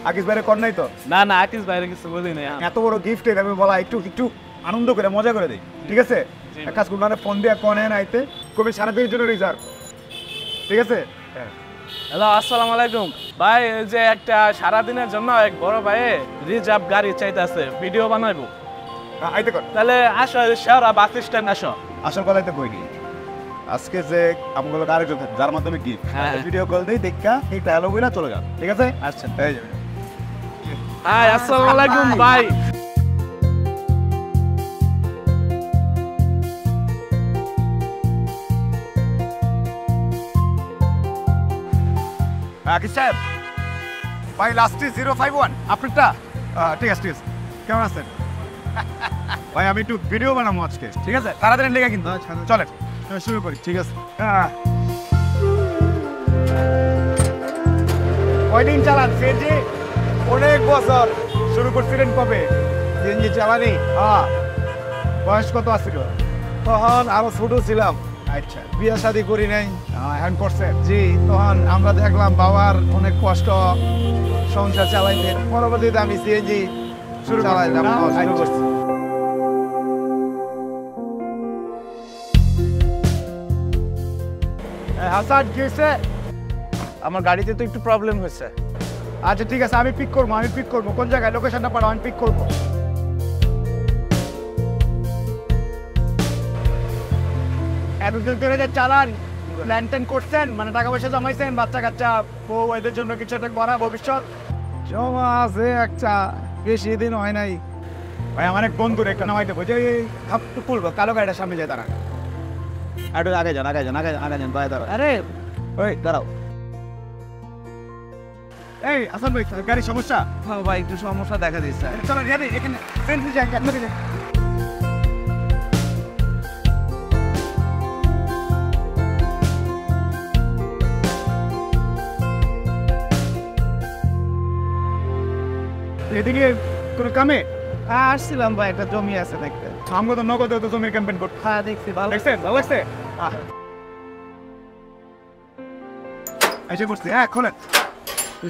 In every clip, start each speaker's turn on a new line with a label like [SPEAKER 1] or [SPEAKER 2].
[SPEAKER 1] আকিস ভাইরে কর নাই তো?
[SPEAKER 2] না না, আকিস ভাইরে কিছু বলি নাই।
[SPEAKER 1] এত বড় গিফট আমি বলা একটু আনন্দ করে মজা করে দেই, ঠিক আছে? এক কাজ করুন, ফোন দিয়ে কনে নাইতে কবি সারাদিনের জন্য রিজার্ভ, ঠিক আছে?
[SPEAKER 2] হ্যালো, আসসালামু আলাইকুম ভাই। এই যে একটা সারাদিনের জন্য এক বড় ভাই রিজার্ভ গাড়ি চাইতেছে, ভিডিও বানাইবো।
[SPEAKER 1] আইতে কর
[SPEAKER 2] তাহলে আসো, শেওড়া বাস স্ট্যান্ড আসো।
[SPEAKER 1] আসল কথাই তো কইনি, আজকে যে আমগুলো আরেকজন যার মাধ্যমে গিফট ভিডিও কল দেই দেখা এই ডায়লগ গুলা চলে যাও, ঠিক আছে?
[SPEAKER 2] আচ্ছা,
[SPEAKER 1] এই যাবে।
[SPEAKER 2] হাই, আসসালামু আলাইকুম ভাই।
[SPEAKER 1] আকিস সাহেব ভাই, লাস্টে 051 আপনারটা? ঠিক আছে, ঠিক আছে। কেমন আছেন ভাই? আমি একটু ভিডিও বানাবো আজকে, ঠিক আছে? তাড়াতাড়ি লেগে কিন্তু চলেন শুরু করি, ঠিক আছে? কয়দিন চালান সিএনজি? অনেক বছর। শুরু করছিলেন কবে সিএনজি চালানি? বয়স কত আছিল তখন? আরো ছোট ছিলাম। আচ্ছা, বিয়ে শাদী করি নাই এখন করছেন? জি, তখন আমরা দেখলাম বাবার অনেক কষ্ট সংসার চালাইতে, পরবর্তীতে আমি সিএনজি শুরু চালাইলাম। হাসান কি হয়েছে?
[SPEAKER 2] আমার গাড়িতে তো একটু প্রবলেম হয়েছে।
[SPEAKER 1] আচ্ছা ঠিক আছে, আমি পিক করবো। কোন জায়গায় লোকেশনটা পাঠাও, আমি পিক করবো। এতদিন ধরে যে চালান প্ল্যান ট্যান করছেন, মানে টাকা পয়সা জমাইছেন, বাচ্চা কাচ্চা বউ এদের জন্য কিছু একটা করা ভবিষ্যৎ? জমা আছে একটা, বেশি দিন হয় নাই ভাই। আমার এক বন্ধুর একটা নামাইতে বলছে, একটু খুলবো, কালো গাড়িটার সামনে যায় তারা। একটু আগে যান ভাই, দাঁড়াও। আরে ওই দাঁড়াও। এই আসান ভাই, গাড়ির সমস্যা?
[SPEAKER 2] হ্যাঁ ভাই, একটু সমস্যা দেখা দিচ্ছে।
[SPEAKER 1] চলো এখানে এদিকে কোনো কামে
[SPEAKER 2] আসছিলাম ভাই, একটা জমি আছে দেখতে।
[SPEAKER 1] আমগো তো নগদ তো জমির ক্যাম্পেইন করতে।
[SPEAKER 2] হ্যাঁ দেখছি, ভালো
[SPEAKER 1] দেখছেন? ভালো লাগছে? এসে পড়ছি। হ্যাঁ খোলেন,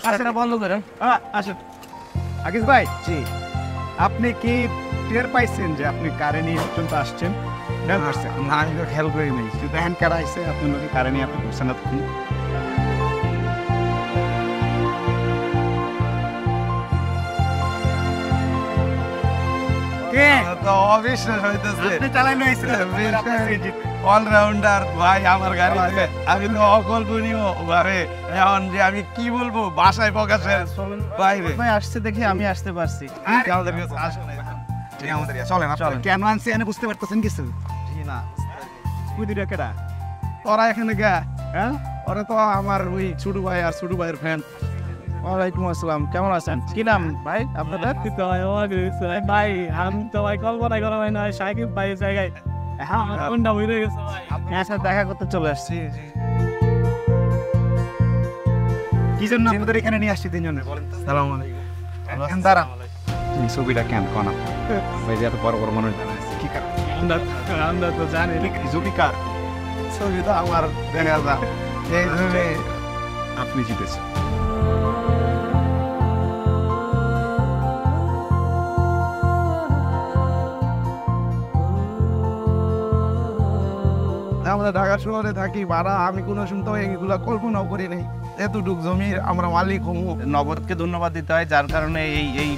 [SPEAKER 2] আসেনা বন্ধ করেন।
[SPEAKER 1] আসেন। আকিস ভাই, জি, আপনি কি টের পাইছেন যে আপনি কারে নিয়ে পর্যন্ত আসছেন?
[SPEAKER 2] না আমি তো খেয়াল করি নাই।
[SPEAKER 1] দেখেন কারা আইসে, আপনি লোকে কারে নিয়ে আপনি বসছেন না তখন?
[SPEAKER 2] অবিশ্বাস হইতেছে,
[SPEAKER 1] আপনি চালাইলে আইছিলেন
[SPEAKER 2] অলরাউন্ডার ভাই আমার গাড়িতে। আমি তো অকল্পনীয় ভাবে, এখন যে আমি কি বলবো বাসায় প্রকাশের বাইরে।
[SPEAKER 3] ভাই আসছে দেখে আমি আসতে পারছি।
[SPEAKER 2] আমাদের কাছে আসে নাই।
[SPEAKER 1] চলেন। কেন আনছি এনে বুঝতে পারতেছেন কিছু?
[SPEAKER 3] না
[SPEAKER 1] ওই দুইটা কেটা?
[SPEAKER 3] ওরা এখানে গা,
[SPEAKER 1] হ্যাঁ,
[SPEAKER 3] ওরা তো আমার ওই ছোট ভাই আর ছোট ভাইয়ের ফ্যান। ওয়ালাইকুম আসসালাম, কেমন আছেন? কি নাম ভাই আপনাদের?
[SPEAKER 2] ভাই আমি তো ভাই কল্পনা করা হয় না, সাকিব ভাই জায়গায় কোনটা হয়ে গেছে ভাই।
[SPEAKER 3] আপনার সাথে দেখা করতে চলে আসছি।
[SPEAKER 1] কি জন্য আমাদের এখানে নিয়ে আসছি তিনজনে বলেন তো?
[SPEAKER 3] সালাম আলাইকুম।
[SPEAKER 1] দাঁড়ান, ছবিটা কেন কোন ভাই যে এত বড় বড় মানুষ জানাইছে কি কারণ?
[SPEAKER 2] আমরা তো জানি
[SPEAKER 1] জুবিকার
[SPEAKER 3] ছবি তো আমার দেখা যায় এই জন্য
[SPEAKER 1] আপনি জিতেছেন।
[SPEAKER 3] আমরা ঢাকা শহরে থাকি, ভাড়া আমি কোনো সময় এগুলা কল্পনাও করি নাই এতটুক জমির আমরা মালিক হবো।
[SPEAKER 4] নগদকে ধন্যবাদ দিতে হয়, যার কারণে এই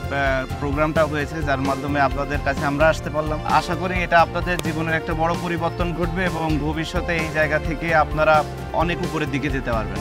[SPEAKER 4] প্রোগ্রামটা হয়েছে, যার মাধ্যমে আপনাদের কাছে আমরা আসতে পারলাম। আশা করি এটা আপনাদের জীবনের একটা বড় পরিবর্তন ঘটবে এবং ভবিষ্যতে এই জায়গা থেকে আপনারা অনেক উপরের দিকে যেতে পারবেন।